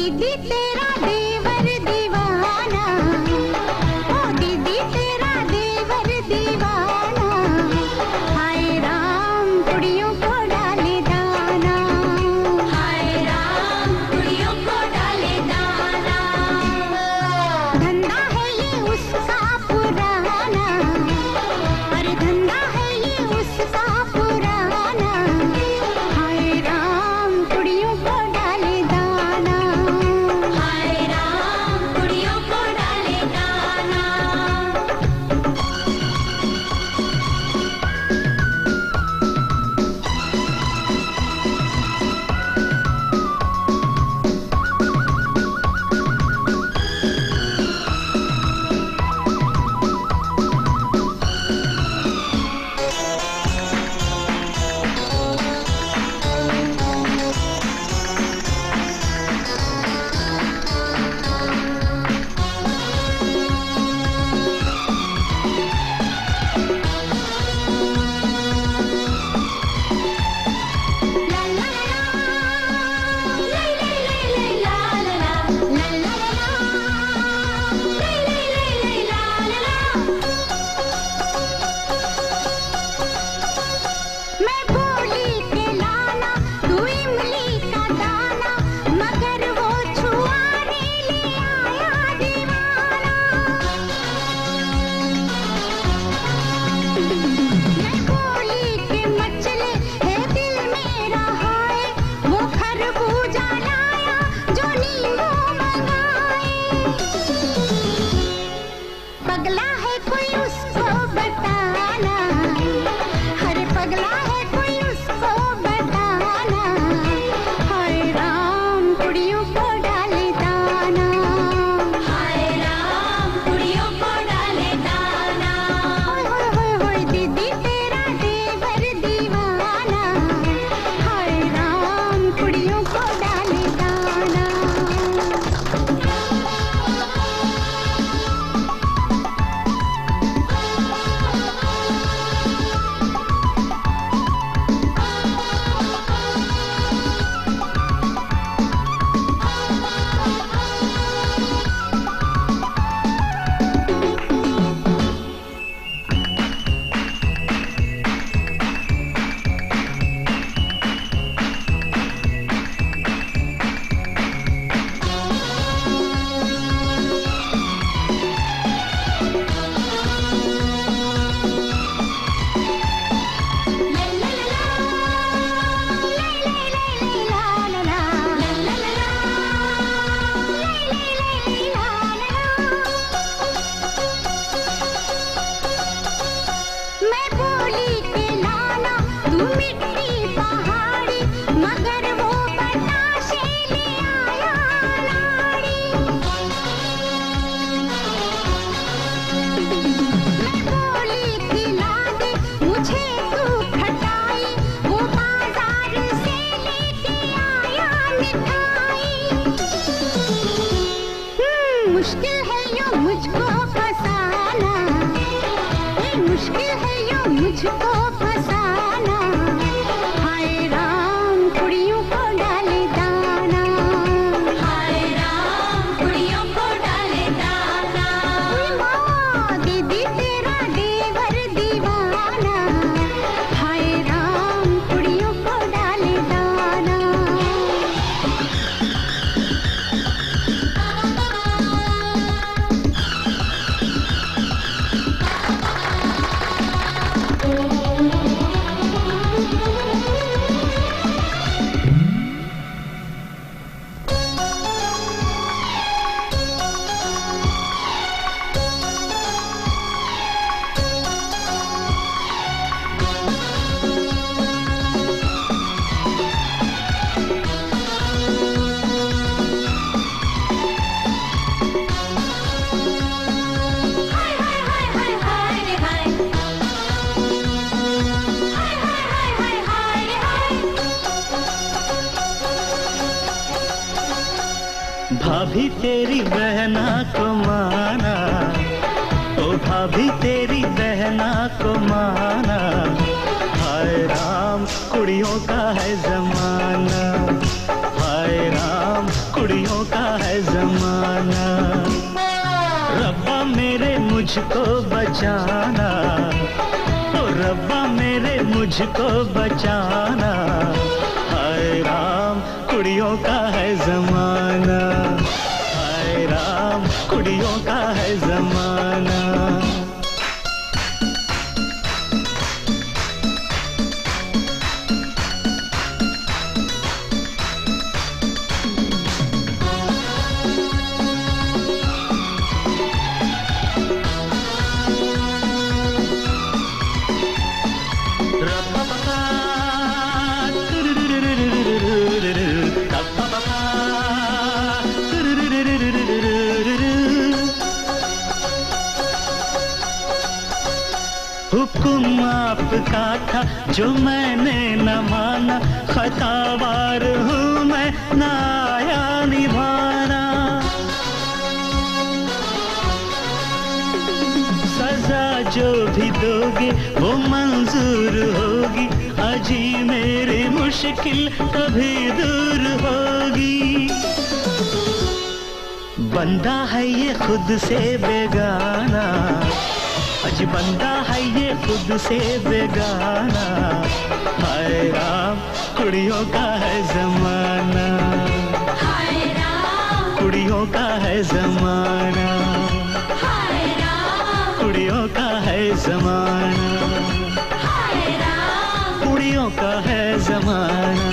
दीदी तेरा देवर दीवाना, ओ दीदी तेरा देवर दीवाना, हाय राम कुड़ियों को डाले दाना, हाय राम कुड़ियों को डाले दाना। धंधा है ये उसका पुराना, अरे धंधा है ये उसका पुराना, हाय राम कुड़ियों को डाले दाना, हाय राम कुड़ियों को डाले दाना। मैं बोली के लाना तू इमली का दाना, मगर वो छुआने ले आया दीवाना। मैं बोली के मचले है दिल मेरा हाय, वो खरबूजा लाया जो नींबू मंगाए। पगला है कोई उसको बताना, हरे पगला है कोई उसको बताना, हाय राम कुड़ियों को डाले दाना, हाय राम कुड़ियों को डाले दाना। होय होय होय होय दीदी तेरा देवर दीवाना, हाय राम कुड़ियों को डाले दाना। मैं बोली के लाना तू मिट्टी पहाड़ी, मगर वो बताशे ले आया लाड़ी। मैं बोली खिला दे मुझे तू खटाई, वो बाजार से लेके आया मिठाई। मुश्किल है यूं मुझको फसाना, मुश्किल है यूं मुझको फसाना, हाय राम कुड़ियों को डाले दाना, हाय राम कुड़ियों को डाले दाना। माँ दीदी तेरा देवर दीवाना, हाय राम कुड़ियों को डाले दाना। भाभी तेरी बहना को माना, ओ भाभी तेरी बहना को माना, हाय राम कुड़ियों का है जमाना, हाय राम कुड़ियों कुड़ियों का है जमाना। रब्बा मेरे मुझको बचाना, ओ रब्बा मेरे मुझको बचाना। हाय राम कुड़ियों का है जमाना, हाय राम कुड़ियों का है जमाना। हुक्म आपका था जो मैंने न माना, खतावार हूँ मैं न आया निभाना। सजा जो भी दोगे वो मंजूर होगी, अजी मेरी मुश्किल कभी दूर होगी। बंदा है ये खुद से बेगाना, अजी बंदा है ये खुद से बेगाना। हाय राम कुड़ियों का है जमाना, हाय राम कुड़ियों का है जमाना, हाय राम कुड़ियों का है जमाना, हाय राम कुड़ियों का है जमाना,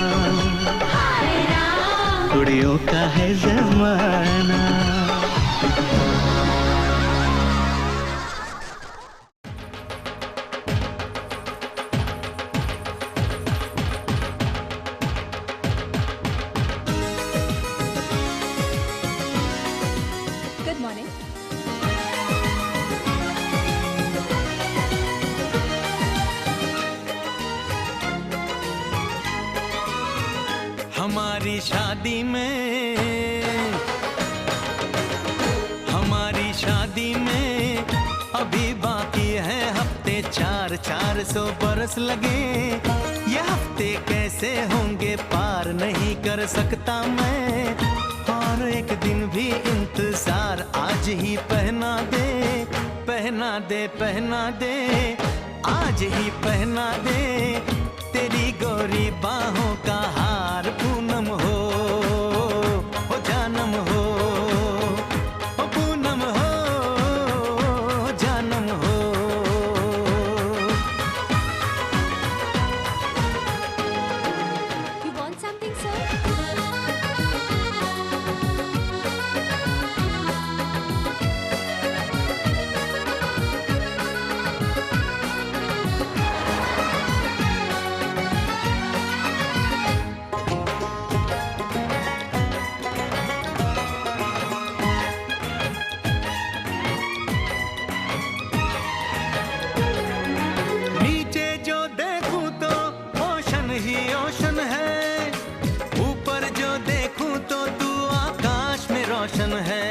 हाय राम कुड़ियों का है जमाना। Good morning. हमारी शादी में, हमारी शादी में अभी बाकी है हफ्ते 400 बरस लगे। ये हफ्ते कैसे होंगे पार नहीं कर सकता मैं, और एक दिन भी इंतजार आज ही पहना दे, पहना दे, पहना दे, आज ही पहना दे। तेरी गोरी बाहों का हार पूनम हो जानम हो, ओ पूनम हो जानम हो। You want something, sir? नीचे जो देखूं तो ओशन ही ओशन है, ऊपर जो देखूं तो तू आकाश में रोशन है।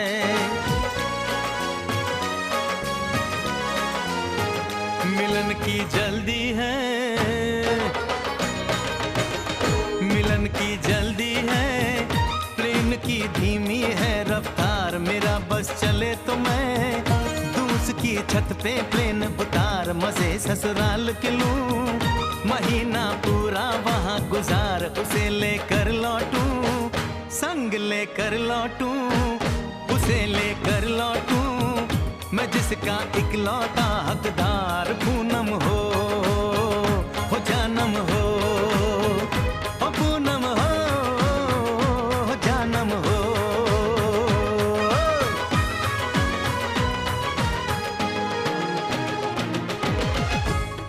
मिलन की जल्दी है, मिलन की जल्दी है, प्रेम की धीमी है रफ्तार। मेरा बस चले तो मैं दूस की छत पे प्लेन उतार, मजे ससुराल के लूं, महीना पूरा वहाँ गुजार। उसे लेकर लौटूं, संग लेकर लौटूं, उसे लेकर लौटूं, मैं जिसका इकलौता हकदार। पूनम हो जानम हो, ओ पूनम हो जानम हो।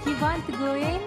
You want to go in?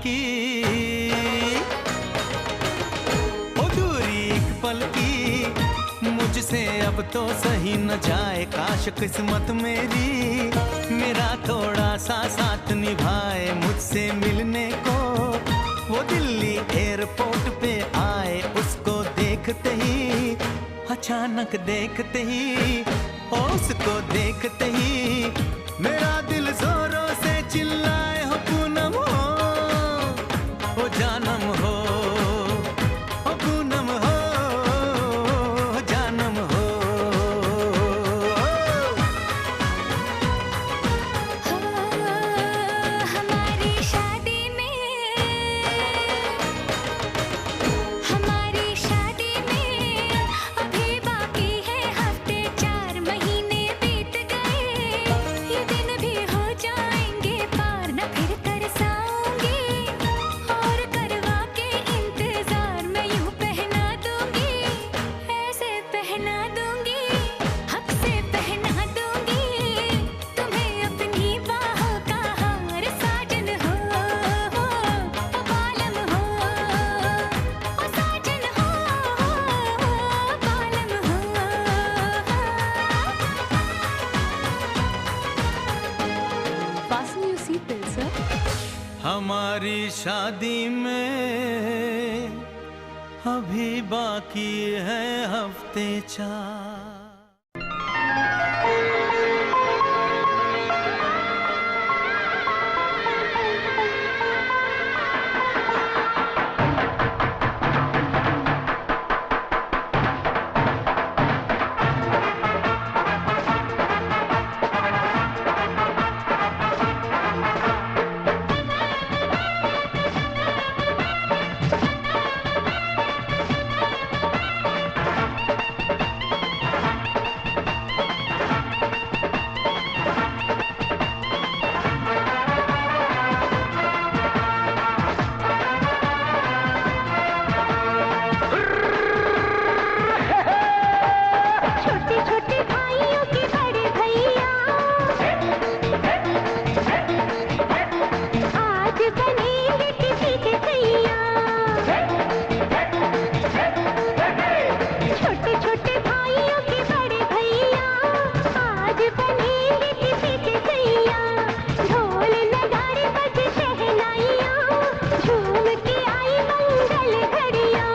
की, ओ दूरी एक पल की मुझसे अब तो सही न जाए। काश किस्मत मेरी मेरा थोड़ा सा साथ निभाए, मुझसे मिलने को वो दिल्ली एयरपोर्ट पे आए। उसको देखते ही, अचानक देखते ही, उसको देखते ही मेरा दिल जोरों से चिल्लाए, हो पूनम हो, ओ जानम हो, ओ पूनम हो, जानम हो। हमारी शादी में अभी बाकी है हफ्ते 4 महीने बीत गए। ये दिन भी हो जाएंगे पार, न फिर तरसाऊंगी और करवा के इंतजार मैं यूं पहना दूंगी, ऐसे पहना दूंगी, हक से पहना दूंगी तुम्हें अपनी बाहों का हार। साजन हो, ओ बालम हो, ओ साजन हो, बालम हो। Fasten your seatbelt, sir. हमारी शादी में अभी बाकी है हफ्ते 4। छोटे छोटे भाइयों के बड़े भैया आज बनेंगे किसी के सैया। छोटे छोटे भाइयों के बड़े भैया आज बनेंगे किसी के सैया। ढोल नगाड़े बज शहनाइयाँ, झूम के आई मंगल घड़ियाँ।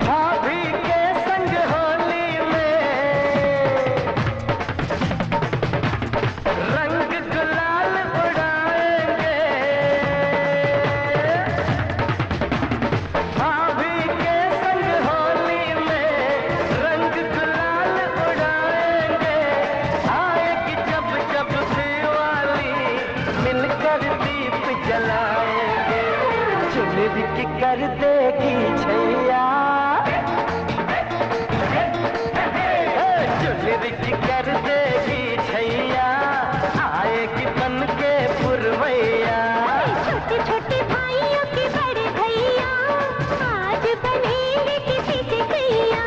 भाभी के संग होली में रंग गुलाल उड़ाएंगे। भाभी के संग होली में रंग गुलाल उड़ाएंगे। आएगी जब जब दिवाली मिलकर दीप जलाएंगे। चुनरी की कर देगी छैया, चुनरी की कर देगी छैया, आएगी बन के पुरवैया। छोटे छोटे भाइयों के बड़े भैया आज बनेंगे किसी के सैया।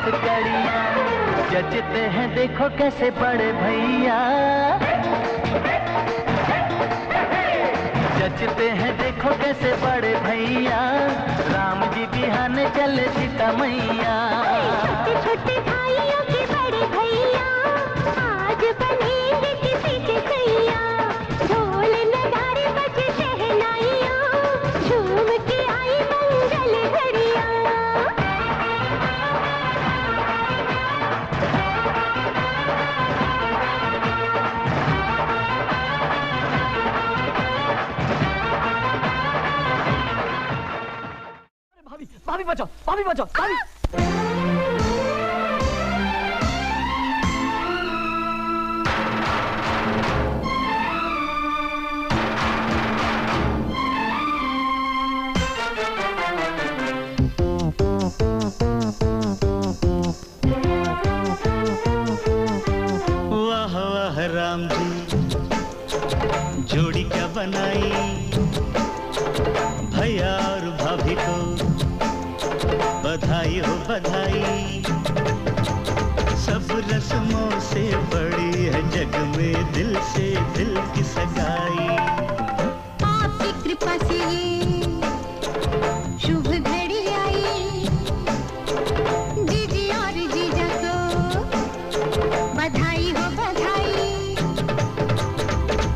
हथकड़ियाँ जचते हैं देखो कैसे बड़े भैया, जचते हैं देखो कैसे बड़े भैया, राम जी बिहाने चले सीता मैया। छोटे छोटे भाइयों के बड़े भैया आज बनेंगे किसी के सैया, ढोल नगाड़े बजे शहनाइयाँ झूम के आई मंगल घड़ियाँ। भाभी बचाओ, भाभी बचाओ, भाभी। वाह वाह राम जी जोड़ी क्या बनाई, भैया और भाभी को बधाई हो बधाई। सब रस्मों से बड़ी है जग में दिल से दिल की सगाई। आपकी कृपा से ये शुभ घड़ी आई, जीजी और जीजा को बधाई हो बधाई।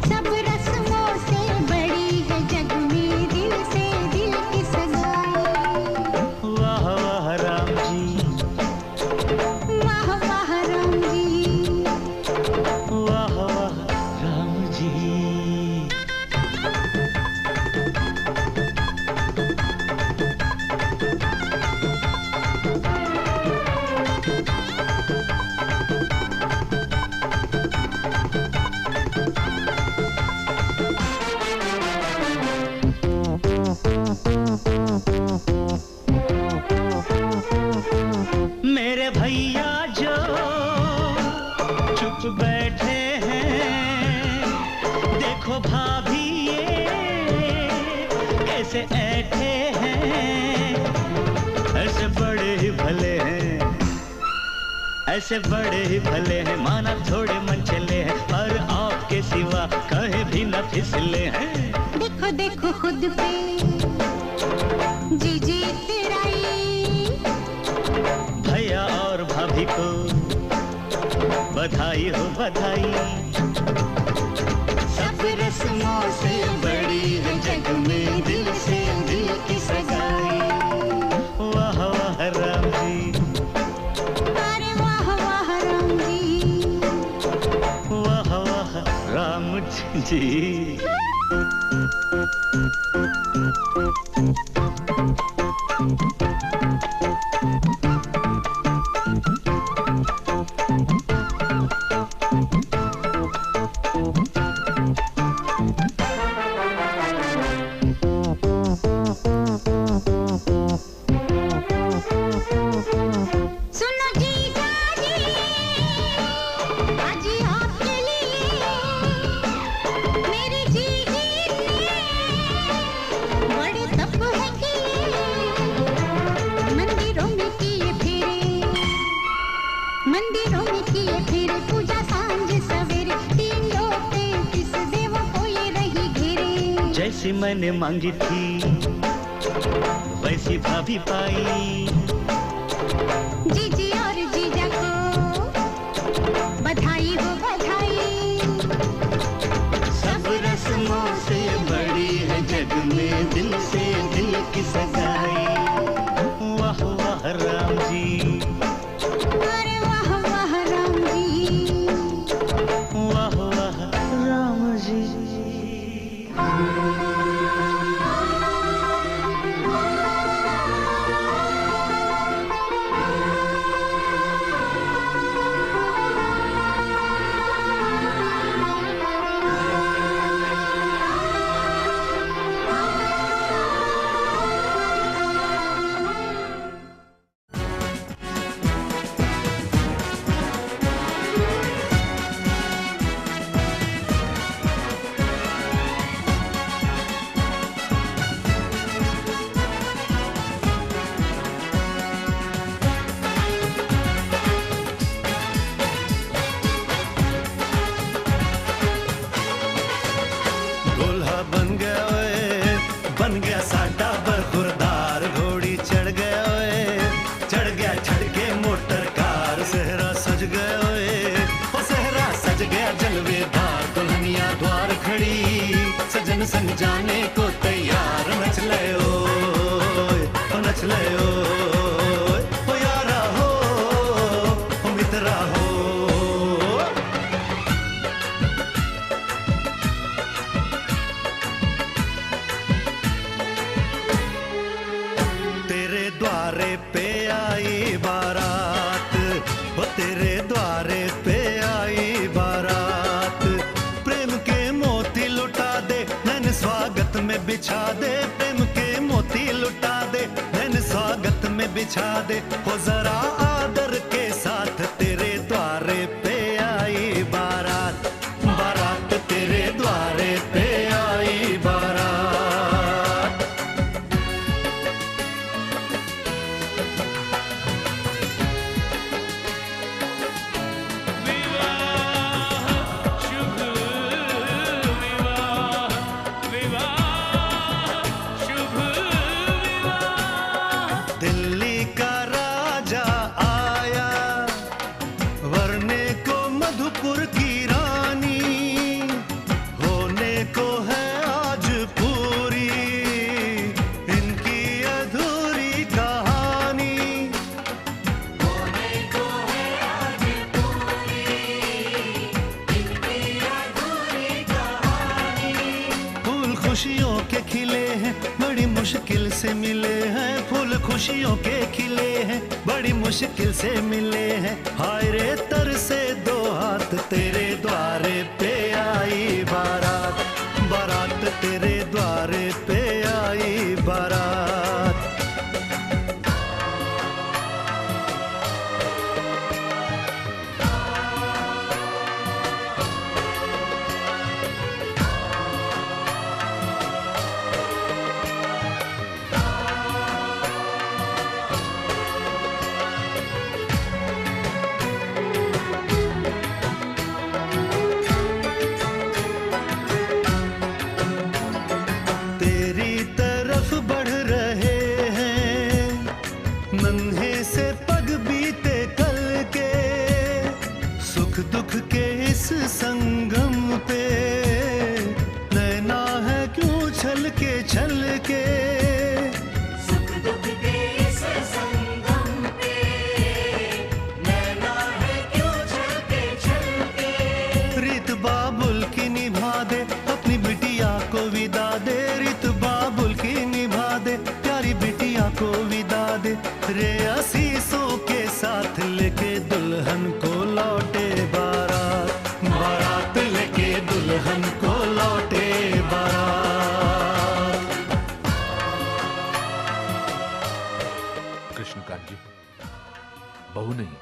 सब रस्मों से बड़ी है जग में दिल से दिल की सगाई। वाह वाह राम जी, वाह वाह राम जी, वाह वाह राम जी। मेरे भैया जो चुप बैठे हैं, देखो भाभी ये कैसे ऐठे हैं। ऐसे बड़े ही भले हैं, ऐसे बड़े ही भले हैं, माना थोड़े मन चले हैं, पर आपके सिवा कहीं भी न फिसले हैं। देखो देखो खुद पे जीजी तेराई, भैया और भाभी को बधाई हो बधाई। सब रस्मों से बड़ी है जग में दिल से दिल की सगाई। वाह वाह राम जी, अरे वाह वाह राम जी, वाह वाह राम जी। सुनो जीजा जी आज आपके लिए मेरी जीजी ने बड़े तप है किए, मंदिरों में किए फेरे, मंदिरों में किए फेरे, पूजा सांझ सवेरे, तीन लोटे किस देव को ये रही घेरे। जैसी मैंने मांगी थी वैसी भाभी पाई, जीजी और जीजा को बधाई हो बधाई। सब रस्मों से बड़ी है जग में दिल से दिल की सगाई। वाह वाह राम जी, अरे वाह वाह राम जी, वाह वाह राम जी। दुल्हन संग जाने को तैयार। नच ले ओ नच ले ओ यारा हो ओ मित्रा हो। तेरे द्वारे पे आई बारात, वो तेरे द्वारे पे आई बारात। प्रेम के मोती लुटा दे नैन स्वागत में बिछा दे। प्रेम के मोती लुटा दे नैन स्वागत में बिछा दे। हो जरा आदर के साथ तेरे द्वारे पे आई बारात। बारात तेरे द्वारे पे आई बारात। दिल्ली का राजा आया वरने को मधुपुर की रानी। होने को है आज पूरी इनकी अधूरी कहानी। होने को है आज पूरी इनकी अधूरी कहानी। फूल खुशियों के खिले हैं बड़ी मुश्किल से मिले हैं। फूल खुशियों के खिले हैं बड़ी मुश्किल से मिले हैं। हाय रे तर से दो हाथ तेरे द्वारे पे आई बारात। बारात तेरे द्वारे पे आई बारात। तेरी तरफ बढ़ रहे हैं नन्हे से पग बीते कल के। सुख दुख के इस संगम पे नैना है क्यों छल के। सुख दुख के इस संगम पे नैना है क्यों छल के। रीत बाबुल की निभा दे अपनी बिटिया को विदा दे। रीत बाबुल की निभा दे प्यारी बिटिया को विदा दे। रे आशीषों के साथ लेके दुल्हन को लौटे बारात। बारात लेके दुल्हन को लौटे बारात। कृष्णकांत जी, बहू नहीं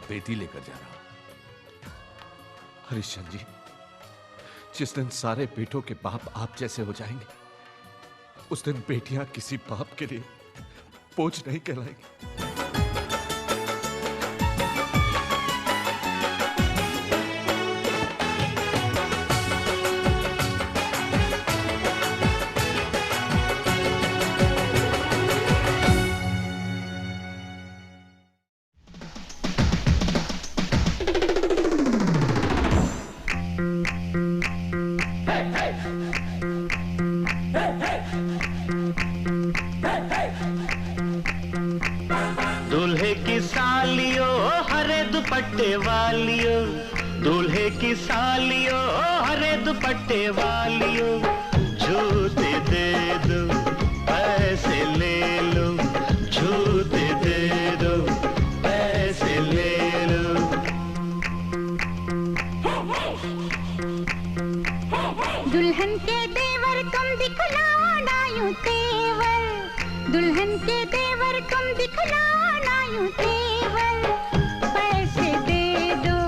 बेटी लेकर जा रहा हूं। हरिश्चंद्र जी, जिस दिन सारे बेटों के बाप आप जैसे हो जाएंगे उस दिन बेटियां किसी बाप के लिए बोझ नहीं कहलाएंगी। दूल्हे की सालियो हरे दुपट्टे वालियो। दूल्हे की सालियो हरे दुपट्टे वालियो। जूते दे दो पैसे ले लो। जूते दे दो पैसे ले लो। दुल्हन के देवर तुम दिखलाना यूं तेवर। दुल्हन के देवर तुम दिखलाना यूं तेवर। पैसे दे दो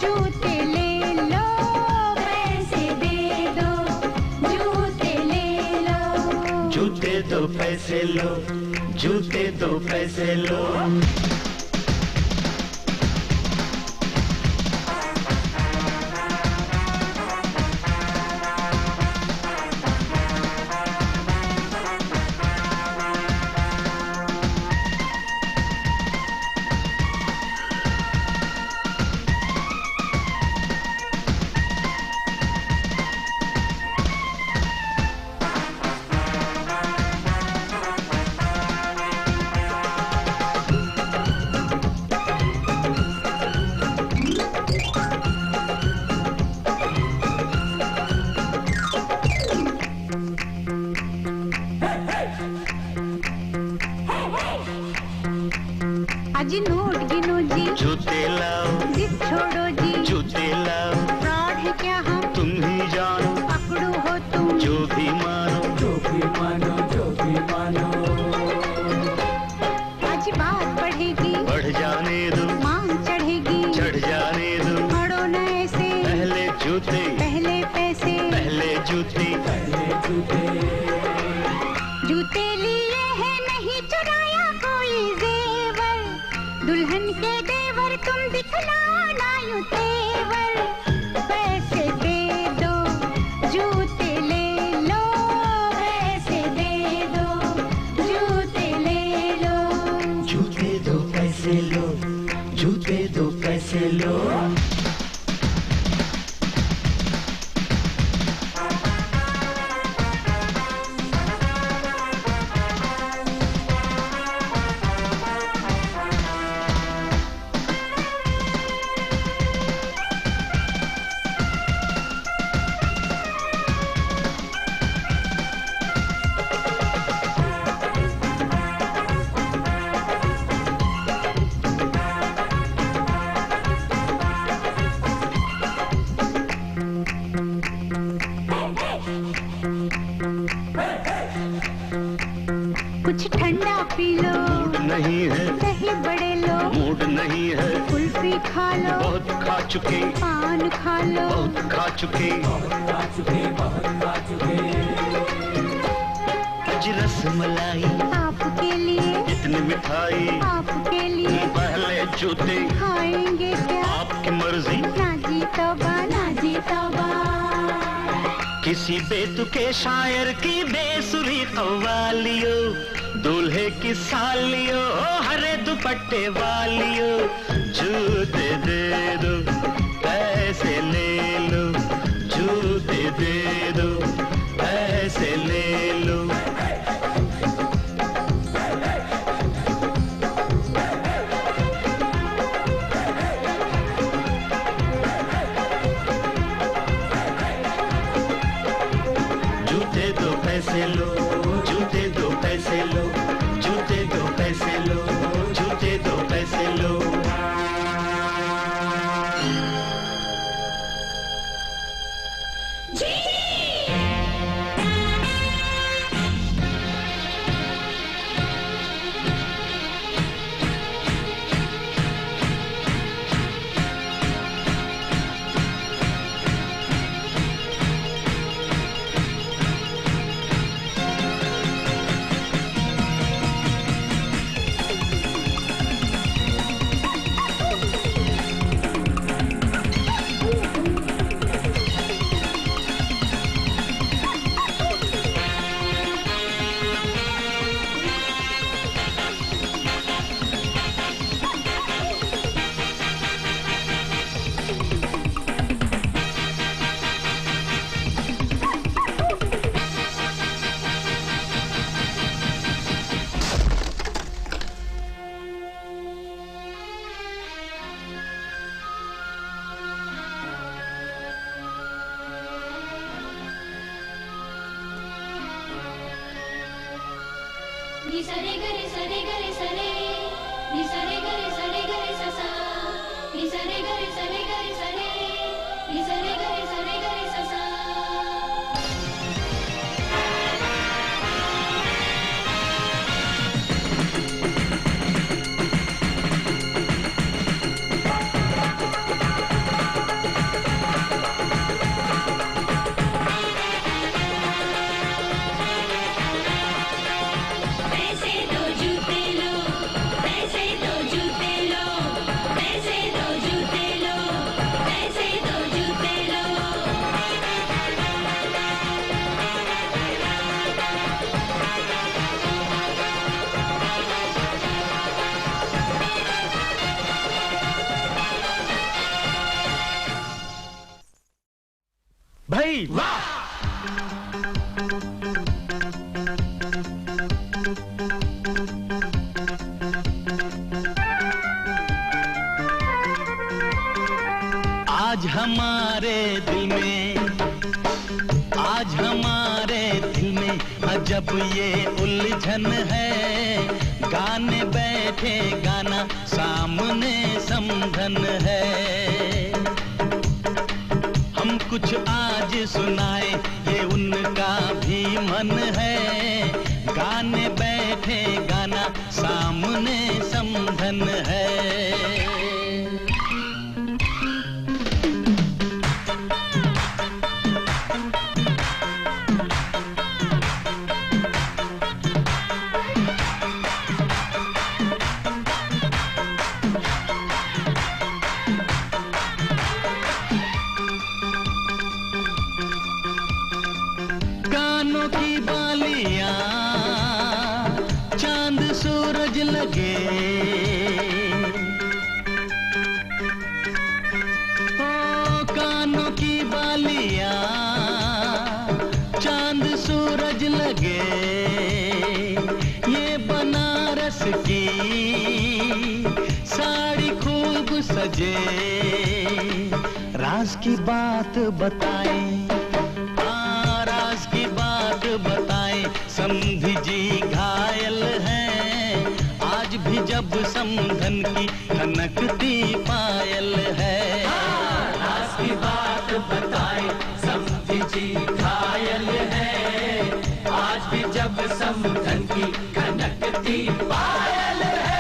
जूते ले लो। पैसे दे दो जूते ले लो। जूते दो पैसे लो। जूते दो पैसे लो। जी नोट गिनो जी, जूते लाओ, जिद छोड़ो जी, जूते लाओ, फ्रॉड है क्या हम, तुम ही जानो, पकड़ो हो तुम, जो भी मानो, जो भी मानो, जो भी मानो। आज बात बढ़ेगी, बढ़ जाने दो, मांग चढ़ेगी, चढ़ जाने दो, पड़ो न ऐसे, पहले जूते, पहले पैसे, पहले जूते, पहले जूते। जूते लिए हैं नहीं चुराया कोई जेवर, दुल्हन के देवर तुम दिखलाओ ना यूं तेवर, पैसे दे दो जूते ले लो, पैसे दे दो जूते ले लो, जूते दो पैसे लो, जूते दो पैसे लो। कुछ ठंडा पी लो, मूड नहीं है, दही बड़े लो, मूड नहीं है, कुल्फी खा लो, बहुत खा चुके, पान खा लो, बहुत खा चुके, आज रसमलाई आपके लिए, इतनी मिठाई, आपके लिए, पहले जूते, खाएंगे क्या, आपकी मर्जी, ना जी तौबा, ना जी तौबा, किसी बेतुके शायर की बेसुरी कव्वालियो, दूल्हे की सालियो, हरे दुपट्टे वालियो, जूते दे दो, पैसे ले लो, जूते दे दो, पैसे ले लो। जूते दो पैसे लो, जूते दो पैसे लो, जूते दो पैसे लो, जूते दो पैसे लो। Ni sare gare sare gare sare, ni sare gare sa sa, ni sare gare sare, ni sare gare sa sa. पैसे दो जूते लो, पैसे दो जूते लो, पैसे दो जूते लो, पैसे दो जूते लो। भाई वाह! आज हमारे दिल में, आज हमारे दिल में अजब ये उलझन है, गाने बैठे गाना सामने समधन है। हम कुछ आज सुनाए ये उनका भी मन है, गाने बैठे गाना सामने समधन है। कानों की बालियां चांद सूरज लगे, ओ कानों की बालियां चांद सूरज लगे, ये बनारस की साड़ी खूब सजे। राज की बात बताएं, राज की बात बताएं, समधी जी घायल हैं, आज भी जब समधन की खनकती पायल है। राज की बात बताएं, समधी जी घायल हैं, आज भी जब समधन की खनकती पायल है।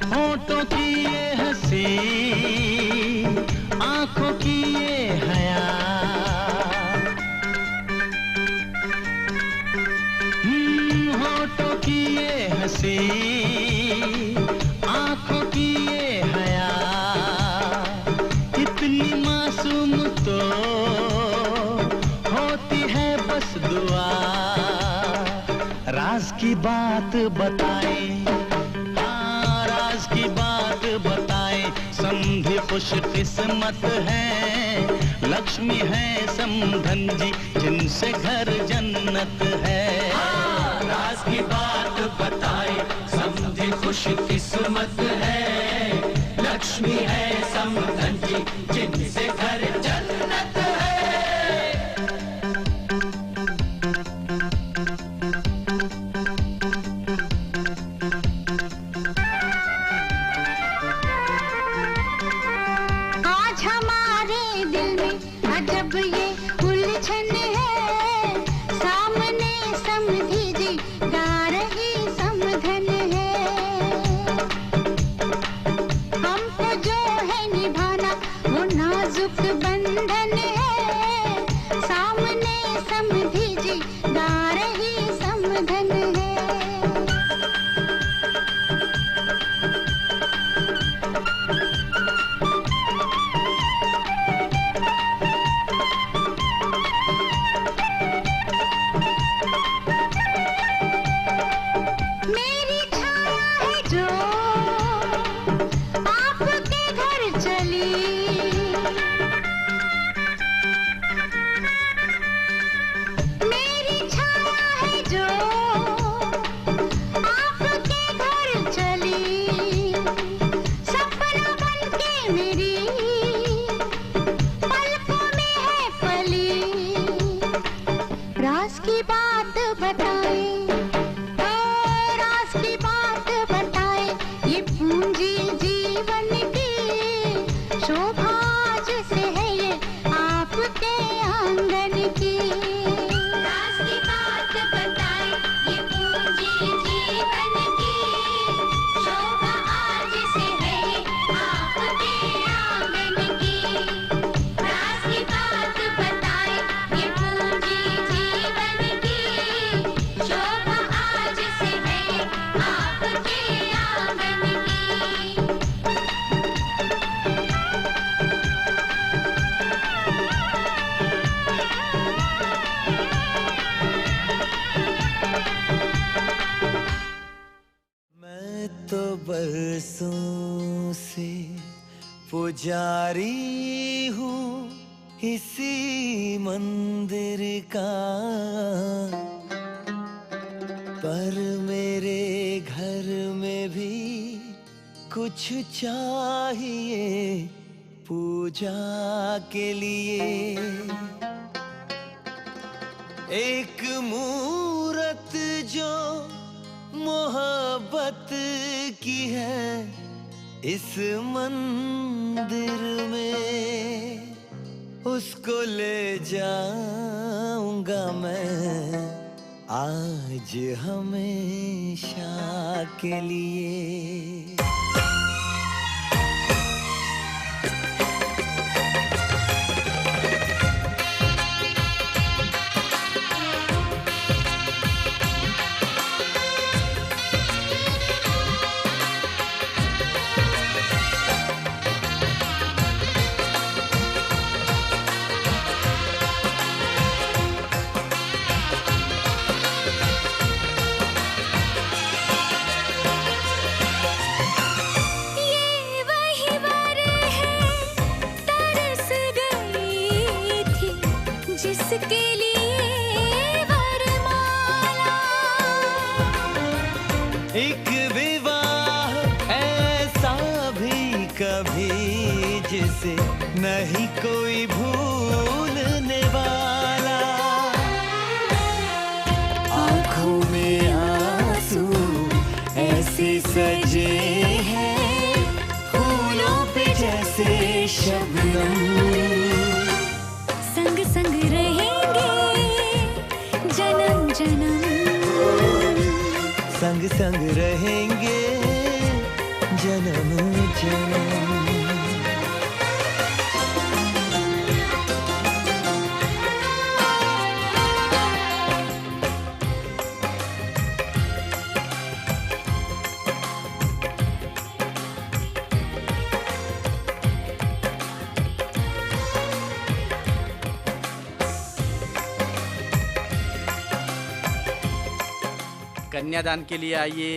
होठों की ये हंसी, आंखों की ये हया, होठों की ये हंसी, आंखों की ये हया, इतनी मासूम तो होती है बस दुआ। राज की बात बताएं, राज की बात बताएं, समधी खुश किस्मत है, लक्ष्मी है समधन जी जिनसे घर जन्नत है। राज की बात बताएं, समधी खुश किस्मत है, लक्ष्मी है समधन जी जिनसे घर जन्नत है। आज हमारे दिल में अजब ये उलझन है, सामने समधी जी गा रही समधन है। हमको जो है निभाना वो नाजुक बंधन है, सामने समधी जी गा रही समधन है। मेरी छाया है जो आपके घर चली, मेरी छाया है जो आपके घर चली, सपना बनके मेरी पलकों में है पली। राज की बात बताएं, राज की बात बताएं, ये पूंजी जीवन की शोभा जैसे है ये आपके आंगन की। राज की बात बताएं, ये पूंजी जीवन की शोभा आज से है ये आपके आंगन की। राज की बात बताएं, ये पूंजी जीवन की शोभा आज से है आपके आंगन पुजारी हूँ इसी मंदिर का, पर मेरे घर में भी कुछ चाहिए पूजा के लिए। एक मूरत जो मोहब्बत की है इस मंदिर में, उसको ले जाऊंगा मैं आज हमेशा के लिए। जिसके लिए वरमाला, एक विवाह ऐसा भी कभी जिसे नहीं कोई भूलने वाला। आंखों में आंसू ऐसे सजे हैं फूलों पे जैसे शबनम, संग संग रहेंगे जन्म जन्म, संग संग रहेंगे जन्म जन्म। कन्यादान के लिए आइए।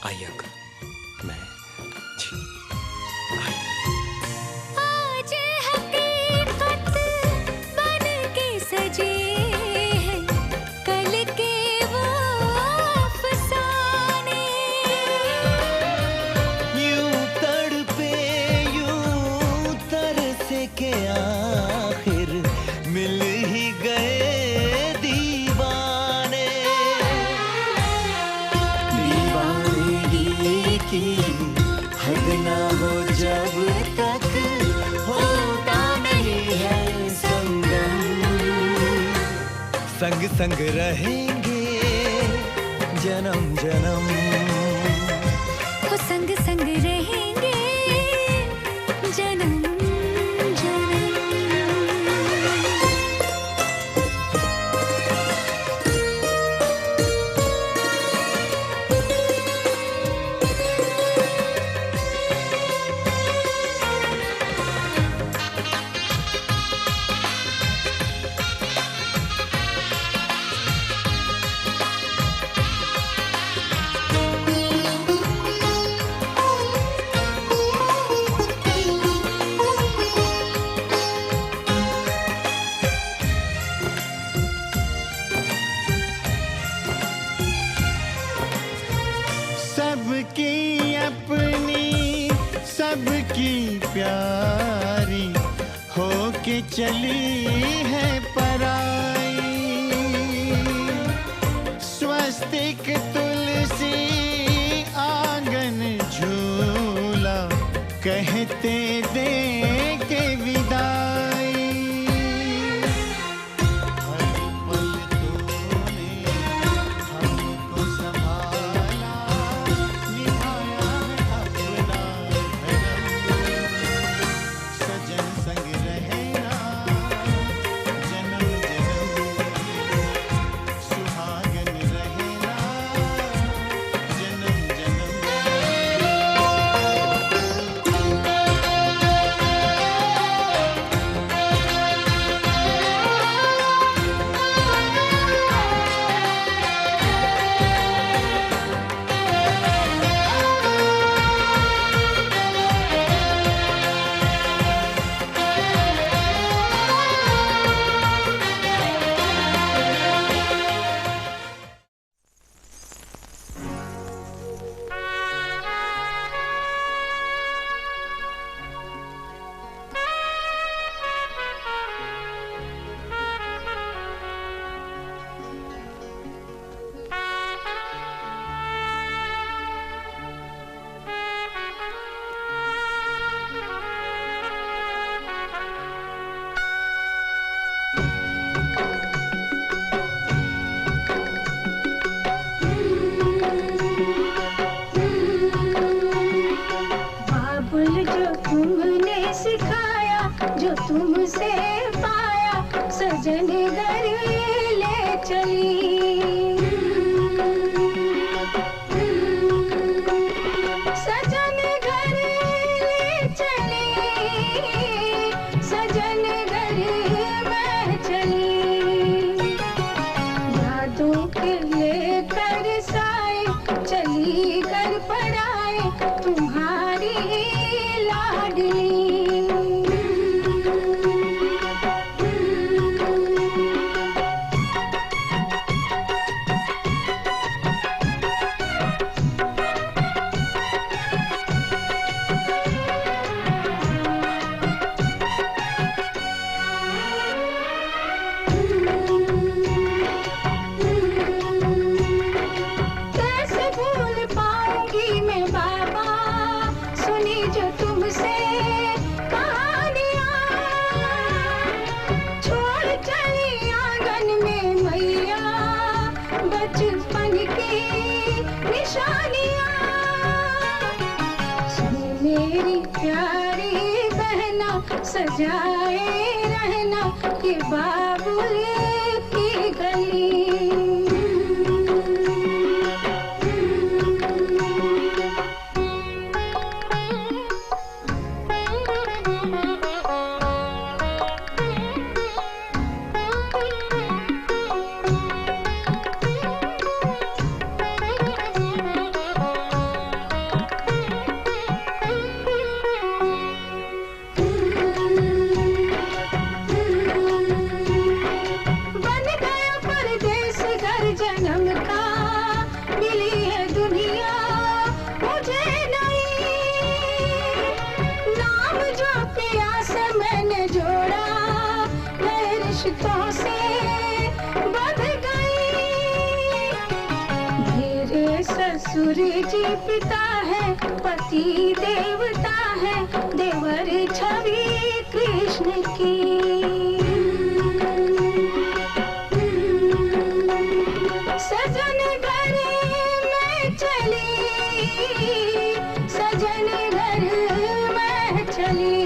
आइए अंकल, मैं जी आज हकीकत बन के सजे हैं कल के वो अफसाने। यूं तड़पे यूं तरसे के आखिर मिल ही गए दीवाने। दीवानगी की हद ना हो जब तक होता नहीं है संगम, संग संग रहेंगे जन्म जन्म, वो संग संग रहेंगे जन्म जन्म। सबकी अपनी सबकी प्यारी होके चली है पराई। स्वस्तिक तुलसी आंगन झूला कहते दे के विदाई। हर पल तूने हमको संभाला, निभाया है अपना धर्म। सजन संग रहना जन्म जन्म, सुहागन रहना जन्म जन्म। तुमसे पाया, सजन घर ले चली। सजन घर ले चली, सजन घर मैं चली। यादों के लेकर साए चली घर पर आए, तुम्हारी लाडली। कैसे भूल पाऊंगी मैं बाबा, सुनी जो तुमसे कहानियां। छोड़ चली आंगन में मैया बचपन की निशानियां। सुन मेरी प्यारी बहना, सजाए रहना ये बाबुल की गली। बन गया परदेस घर जन्म का, मिली है दुनिया मुझे नई। नाम जो प्यास मैंने जोड़ा, नए रिश्तों से बंध गई। मेरे ससुर जी पिता है, पति देवता है, देवर छवि कृष्ण की। सजन घर में चली, सजन घर में चली।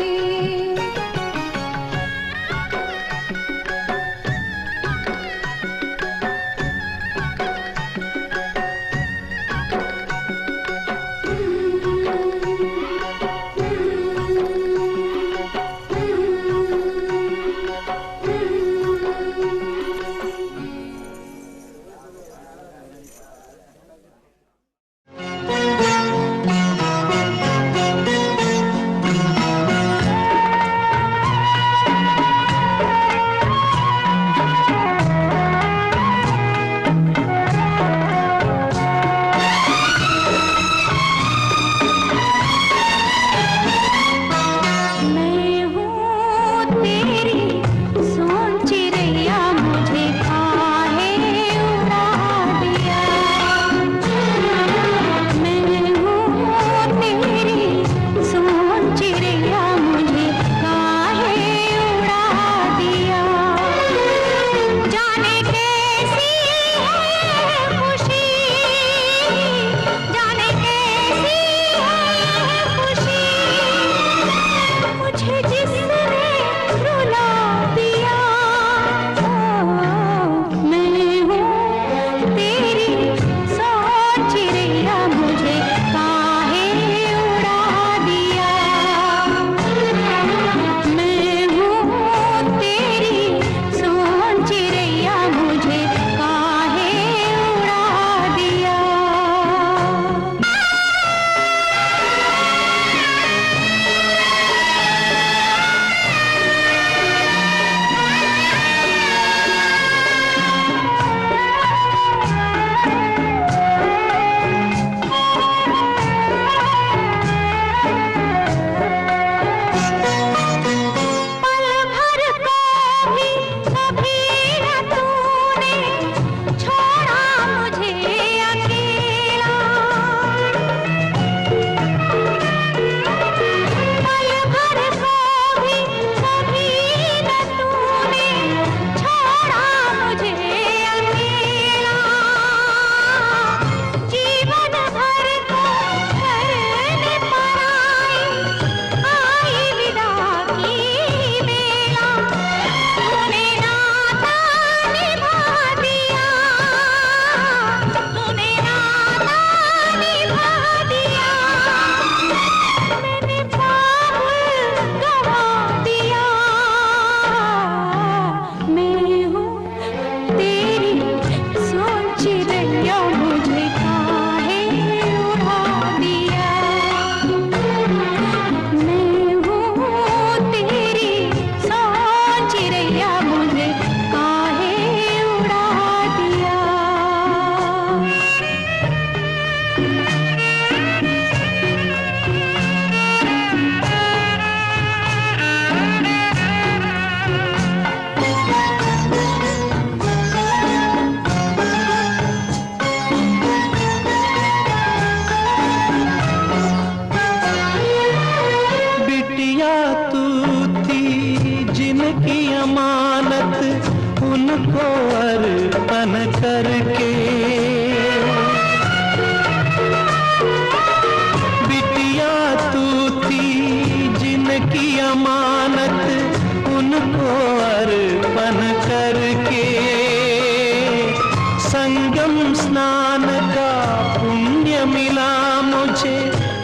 सोचे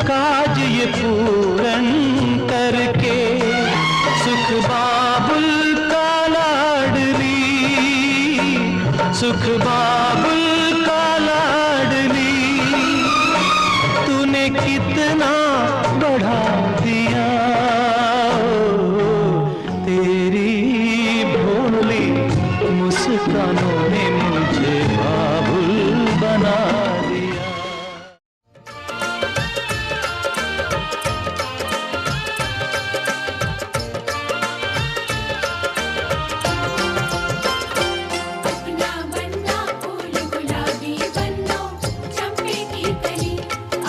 काज ये पूरन करके, सुख बाबुल का लाडली, सुख बाबुल का लाडली, तूने कितना बढ़ा दिया, तेरी भोली मुस्कानों ने मुझे बाबुल बना दिया। अपना बनना फूल गुलाबी बनो चंपे की कली,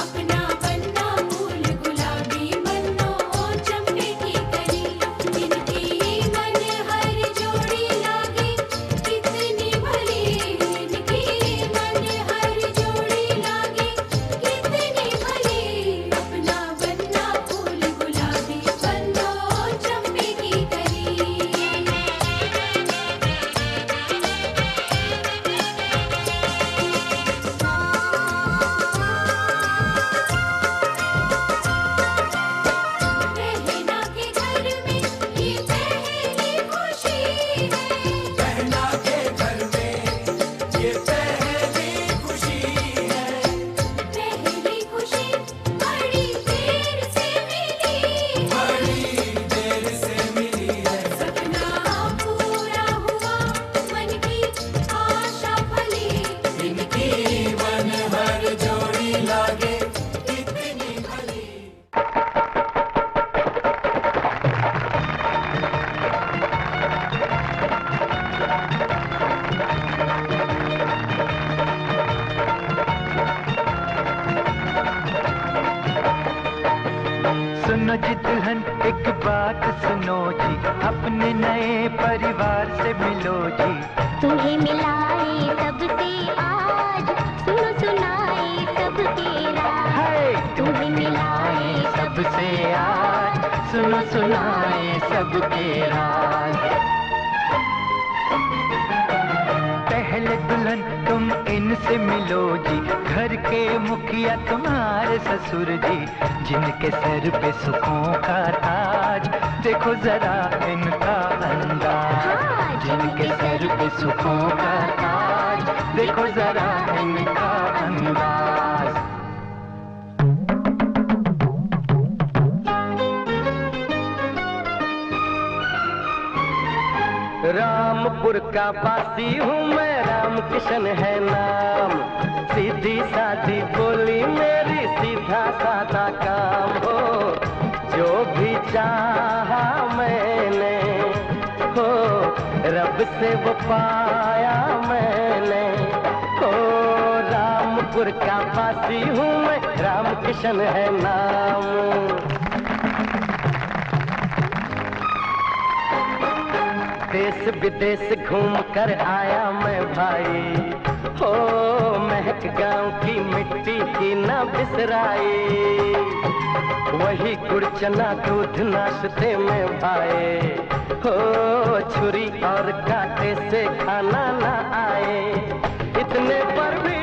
अपना बनना फूल गुलाबी बनो चंपे की कली, इनकी मन हर जोड़ी लागे कितनी भली, इनकी मन हर जोड़ी लागे कितनी भली, अपना बनना फूल गुलाबी बनो चंपे की कली। बहना के घर में ये पहली खुशी है, बहना के घर में ये पहली खुशी है, पहली खुशी बड़ी देर से मिली, बड़ी देर से मिली है, सपना पूरा हुआ मन की आशा फली, इनकी मन हर जोड़ी लागे कितनी भली। सुनो जी दुल्हन एक बात सुनो जी, अपने नए परिवार से मिलो जी। तुम्हें मिलाए सबसे आज, सुनो सुनाए सबके राज, है तुम्हें मिलाए सबसे आज, सुनो सुनाए सबके राज। पहले दुल्हन तुम इनसे मिलो जी, घर के मुखिया तुम्हारे ससुर जी, जिनके सर पे सुखों का ताज, देखो जरा इनका अंदाज, जिनके सर पे सुखों का ताज, देखो जरा इनका अंदाज। रामपुर का वासी हूँ मैं, राम किशन है नाम, सीधी सादी बोली मेरी, सीधा सादा काम हो, जो भी चाहा मैंने हो, रब से वो पाया मैंने हो। रामपुर का वासी हूँ मैं, राम किशन है नाम। देश विदेश घूम कर आया मैं भाई, हो महक गांव की मिट्टी की ना बिसराई, वही गुड़ चना दूध नाश्ते में भाई, हो छुरी और कांटे से खाना ना आए, इतने पर भी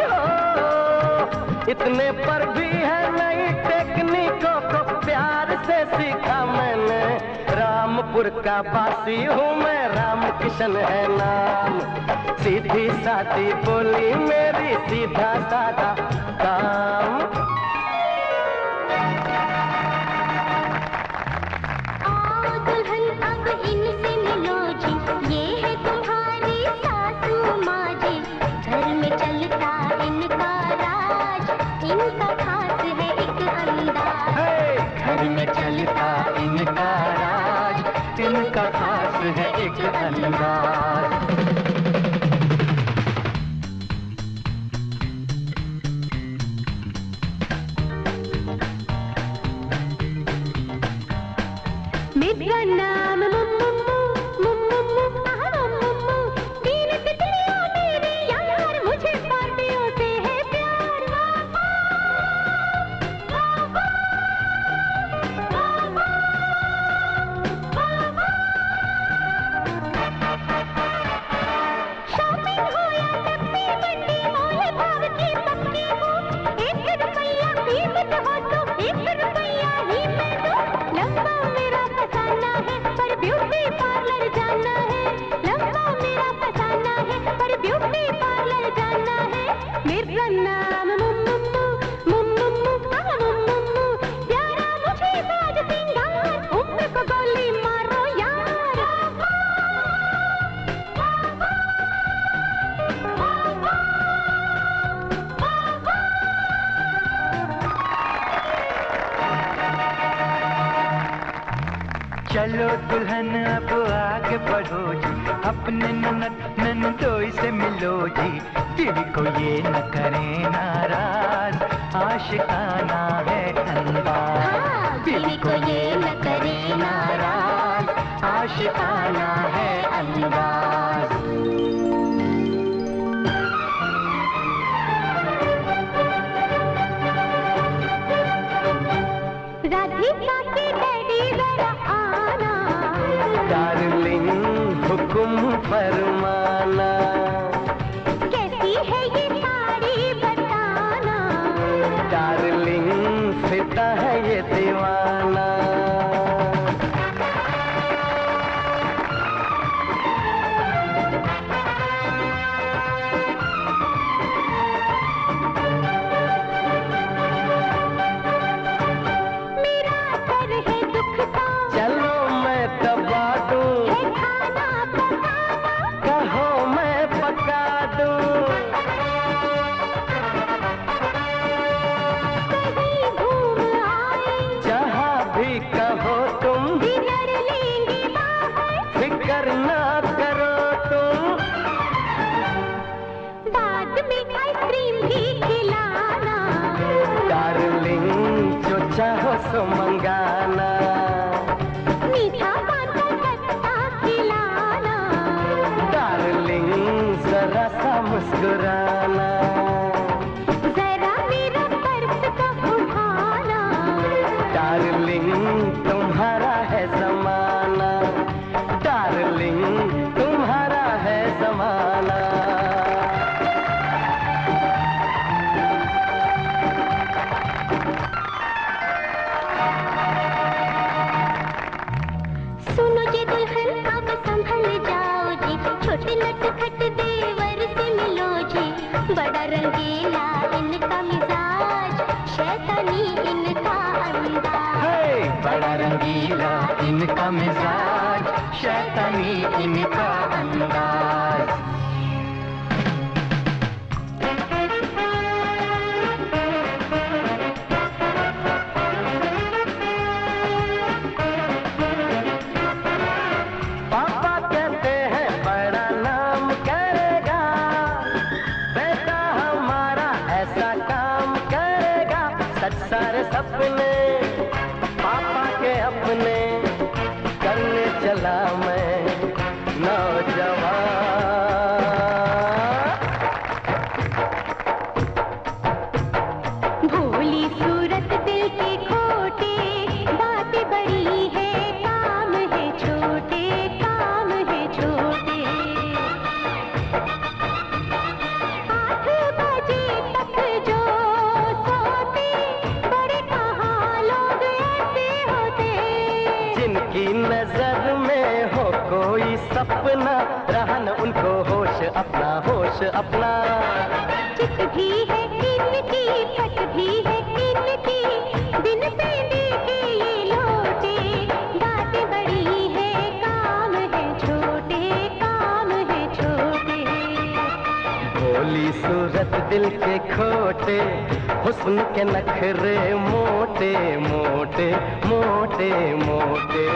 हो, इतने पर भी है नई टेक्निकों को प्यार से सीखा मैंने। रामपुर का वासी हूँ मैं, राम किशन है नाम, सीधी सादी बोली मेरी, सीधा सादा काम। आओ दुल्हन अब इनसे मिलो जी, ये है तुम्हारी सासू माँ जी, घर में चलता इनका राज, इनका खास है एक अंदाज, घर में चलता इनका राज, इनका खास है एक अंदाज। मेरा नाम मुम्मुम्मू, मुम्मुम्मू, मुम्मुम्मू, तीन तितलियों मेरी यार, मुझे पार्टियों से है प्यार। चलो दुल्हन अब आगे बढ़ो जी, अपने ननदोई से मिलो जी। दिल को ये न करें नाराज, आशिकाना है अंदाज। दिल को ये न करें नाराज, आशिकाना है अंदाज। राधिका के डैडी जरा आना, डार्लिंग हुक्म फरमाना, कैसी है ये साड़ी बताना, डार्लिंग फिदा है ये दीवाना। चलो मैं दबा दूं, कहो मैं पका दूं, जहाँ भी कहो तुम, फिक्र ना करो तुम। बाद में आइसक्रीम भी खिलाना, डार्लिंग जो चाहो सो मंगाना, मीठा पान का कट्टा खिलाना, डार्लिंग जरा सा मुस्कुराना, जरा मेरा पर्स का उठाना, डार्लिंग तुम्हारा है जमाना, डार्लिंग तुम्हारा है जमाना। सुनो जी दुल्हन अब संभल जाओ जी, छोटे नटखट देवर से मिलो जी। बड़ा रंगीला इनका मिजाज, शैतानी इनका अंदाज। हे बड़ा रंगीला इनका मिजाज, शैतानी इनका अंदाज। पापा कहते हैं बड़ा नाम करेगा, बेटा हमारा ऐसा काम करेगा। सच सारे सपने पापा के अपने करने चला मैं नौजवान। भोली सूरत दिल के खोटे, बातें बड़ी है काम है छोटे, काम है छोटे। 8 बजे तक जो सोते, बड़े कहाँ लोग ऐसे होते। जिनकी नजर में हो कोई सपना, रहन उनको होश अपना, होश अपना। चित भी है इनकी, पट भी है इनकी, दिन पे देखे ये लोटे। बातें बड़ी है काम है छोटे, काम है छोटे। भोली सूरत दिल के खोटे, हुस्न के नखरे मोटे मोटे मोटे मोटे।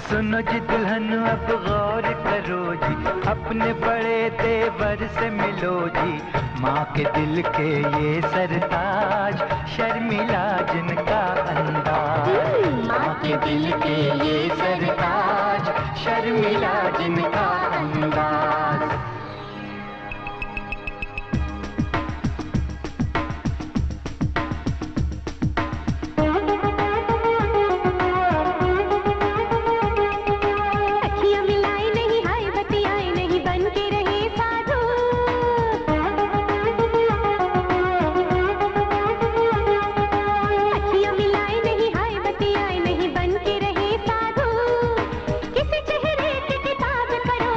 सुनो जी दुल्हन अब गौर करो जी, अपने बड़े देवर से मिलो जी। माँ के दिल के ये सरताज, शर्मिला जिनका अंदाज। माँ के दिल के ये सरताज, शर्मिला जिनका अंदाज। अखियाँ मिलाए नहीं, हाय बतियाए नहीं, बन के रहे साधु। अखियाँ मिलाए नहीं, हाय बतियाए नहीं, बन के रहे साधु। किसी चेहरे की किताब करो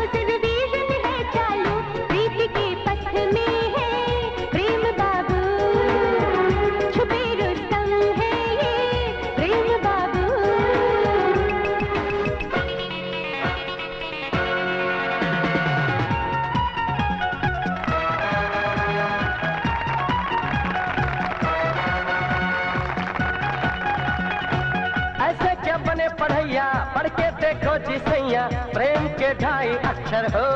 देखो जी सैया प्रेम के ढाई अक्षर हो।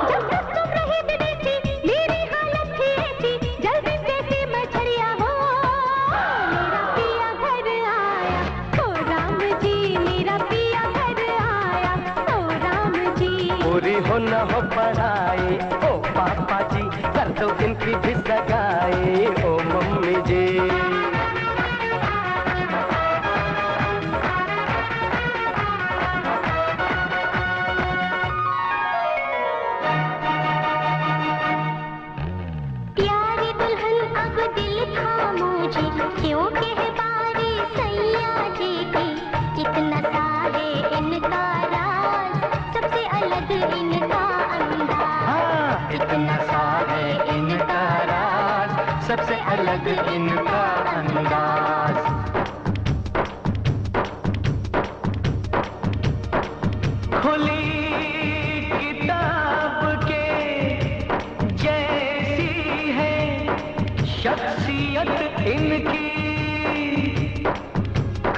जब तक तुम रहे विदेशी मेरी हालत थी ऐसी, जल्दी जैसी मछलियाँ हो। मेरा पिया घर आया ओ राम जी, मेरा पिया घर आया ओ राम जी। पूरी हो न हो पढ़ाई ओ पापा जी, कर दो इनकी भी सगाई ओ मम्मी जी। प्यारी दुल्हन अब दिल थामो जी, क्यों कह बारी सैया जी की। कितना सा है इनका राज, सबसे अलग इनका अंदाज। इतना सा है इनका राज, सबसे अलग इनका अंदाज। खुली किताब के जैसी है शख्सियत इनकी।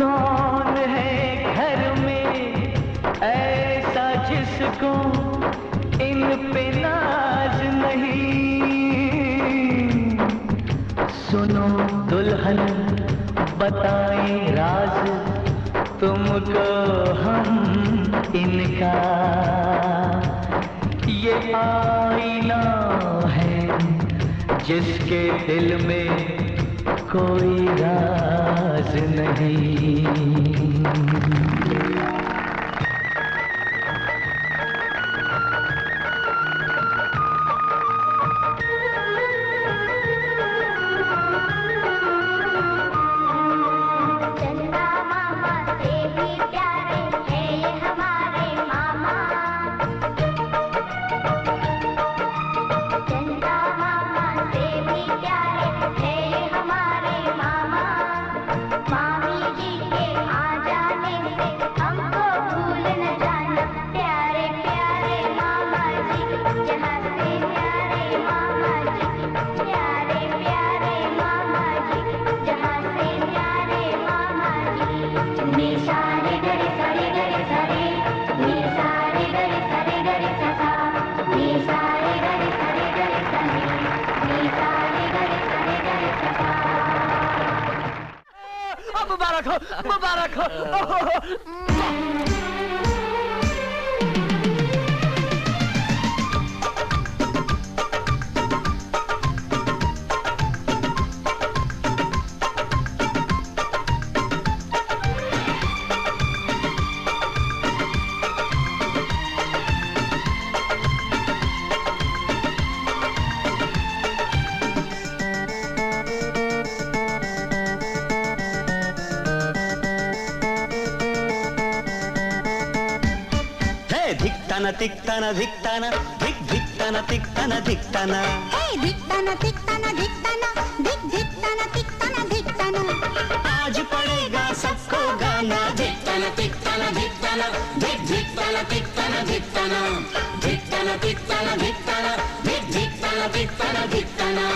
कौन है घर में ऐसा जिसको इन पे नाज नहीं। सुनो दुल्हन बताएं राज तुमको हम इनका। ये आईना है जिसके दिल में कोई राज नहीं। चंदा मामा से भी प्यारे हैं ये हमारे मामा। चंदा मामा से भी प्यारे हैं ये हमारे मामा। मामी जी के आ जाने से हमको भूल न जाना। प्यारे प्यारे मामा जी, जहाँ से प्यारे मामा जी। प्यारे प्यारे मामा जी, जहाँ से प्यारे मामा जी। नी सारे गरे सारे गरे सारे, नी सारे गरे सारे गरे सा। नी सारे गरे सारे गरे सारे, नी सारे गरे सारे गरे सा। मुबारक हो, मुबारक हो। धिक्ताना तिक्ताना धिक्ताना धिक धिक्ताना तिक्ताना धिक्ताना। हे धिक्ताना तिक्ताना धिक्ताना, धिक धिक्ताना तिक्ताना धिक्ताना। आज पड़ेगा सबको गाना। धिक्ताना तिक्ताना धिक्ताना, धिक धिक्ताना तिक्ताना धिक्ताना। धिक्ताना तिक्ताना धिक्ताना, धिक धिक्ताना तिक्ताना धिक्ताना।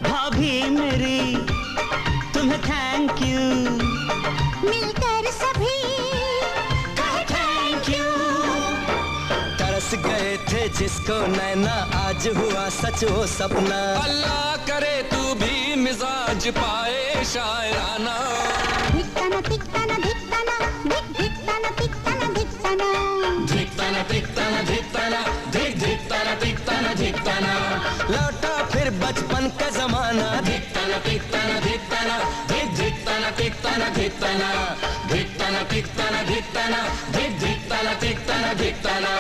भाभी मेरी तुम्हें थैंक यू। मिलकर सभी कहे थैंक यू। तरस गए थे जिसको नैना, आज हुआ सच वो सपना। अल्लाह करे तू भी मिजाज पाए शायराना। धिक्ताना तिक्ताना धिक्ताना, धिक धिक्ताना तिक्ताना धिक्ताना। धिक्ताना तिक्ताना धिक्ताना, धिक धिक्ताना तिक्ताना धिक्ताना। लौटा फिर बचपन का जमाना। धिक्ताना तिक्ताना धिक्ताना, धिक धिक्ताना तिक्ताना धिक्ताना। धिक्ताना तिक्ताना धिक्ताना, धिक धिक्ताना तिक्ताना धिक्ताना।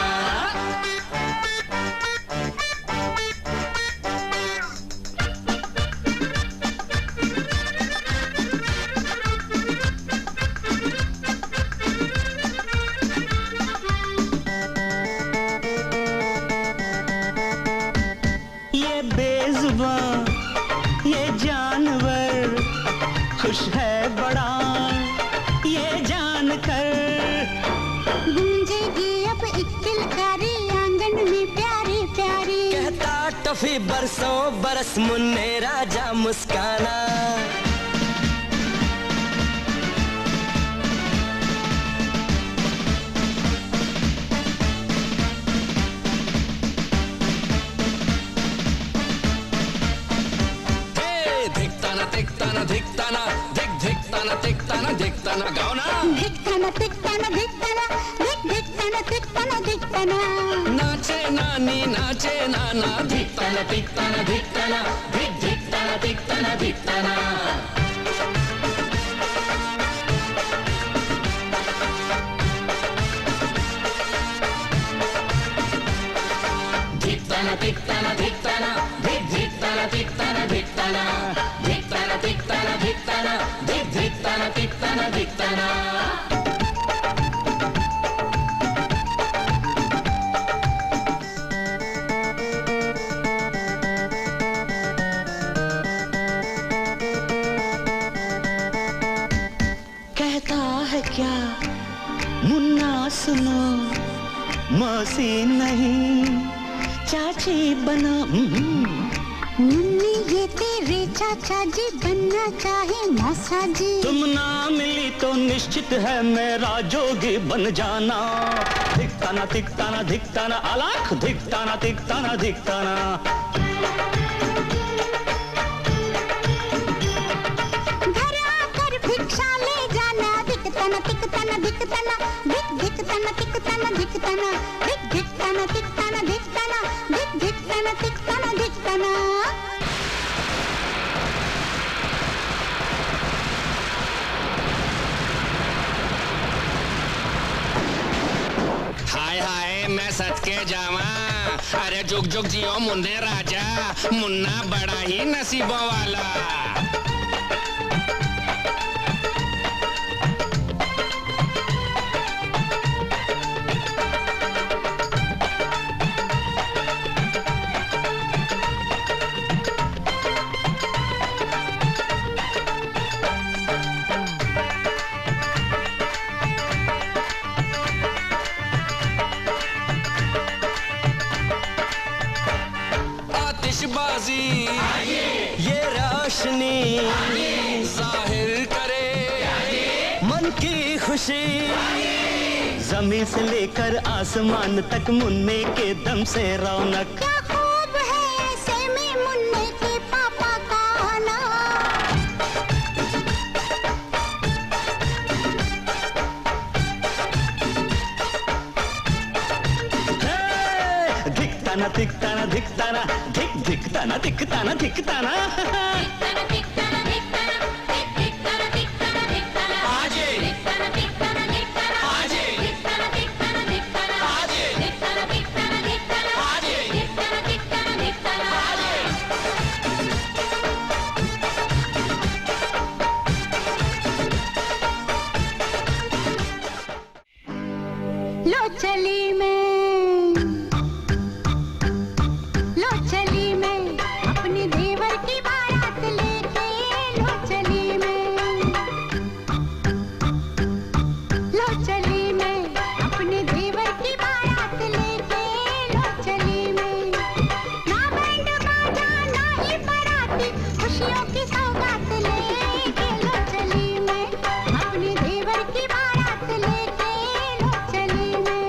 ये बेजुबान ये जानवर खुश है बड़ा ये जानकर। गूंजेगी अब एक किलकारी आंगन में प्यारी प्यारी। कहता टफी 100 बरस मुन्ने राजा मुस्काना। धिकताना धिकताना धिकताना धिक धिकताना धिकताना धिकताना गाओ ना। धिकताना धिकताना धिकताना धिक धिकताना धिकताना धिकताना। नाचे नानी नाचे नाना धिकताना धिकताना धिकताना धिक धिकताना धिकताना धिकताना। धिकताना धिकताना धिकताना धिक धिकताना धिकताना धिकताना धिकताना धिकताना धिकताना धिक धिकताना धिकताना धिकताना। कहता है क्या मुन्ना सुनो, मौसी नहीं चाची बना। मुन्नी ये तेरे चाचा जी बनना चाहे मौसा जी। तुम ना मिली तो निश्चित है मेरा जोगी बन जाना। धिकताना धिकताना धिकताना अलाख धिकताना धिकताना धिकताना। घर आकर भिक्षा ले जाना। धिकताना धिकताना धिकताना धिक धिकताना धिकताना धिकताना धिक धिकताना धिकताना धिकताना धिक धिकताना धिकताना धिकताना। हाय हाय मैं सदके जावा। अरे जुग जुग जियो मुन्ने राजा, मुन्ना बड़ा ही नसीबों वाला। आतिशबाजी ये रोशनी जाहिर करे मन की खुशी। जमीन से लेकर आसमान तक मुन्ने के दम से रौनक। क्या खूब है ऐसे में मुन्ने के पापा का आना। धिकताना धिकताना धिकताना धिक धिकताना धिकताना धिकताना। लो चली मैं अपने देवर की बारात लेके। लो चली मैं अपने देवर की बारात लेके। लो चली मैं ना बैंड बाजा ना ही बाराती, खुशियों की सौगात लेके। लो चली मैं अपने देवर की बारात लेके। लो चली मैं।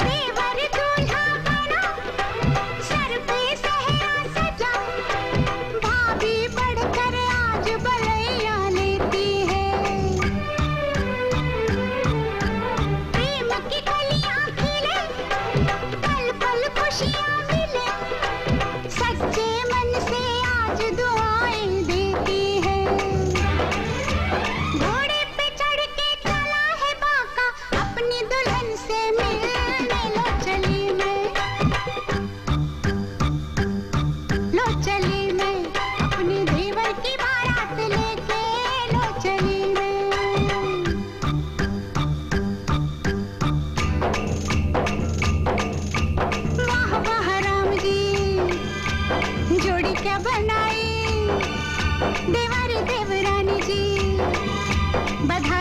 देवर दूल्हा बना, सर पे सहरा सजा, भाभी बढ़कर आज बलैया देवरानी जी, बधाई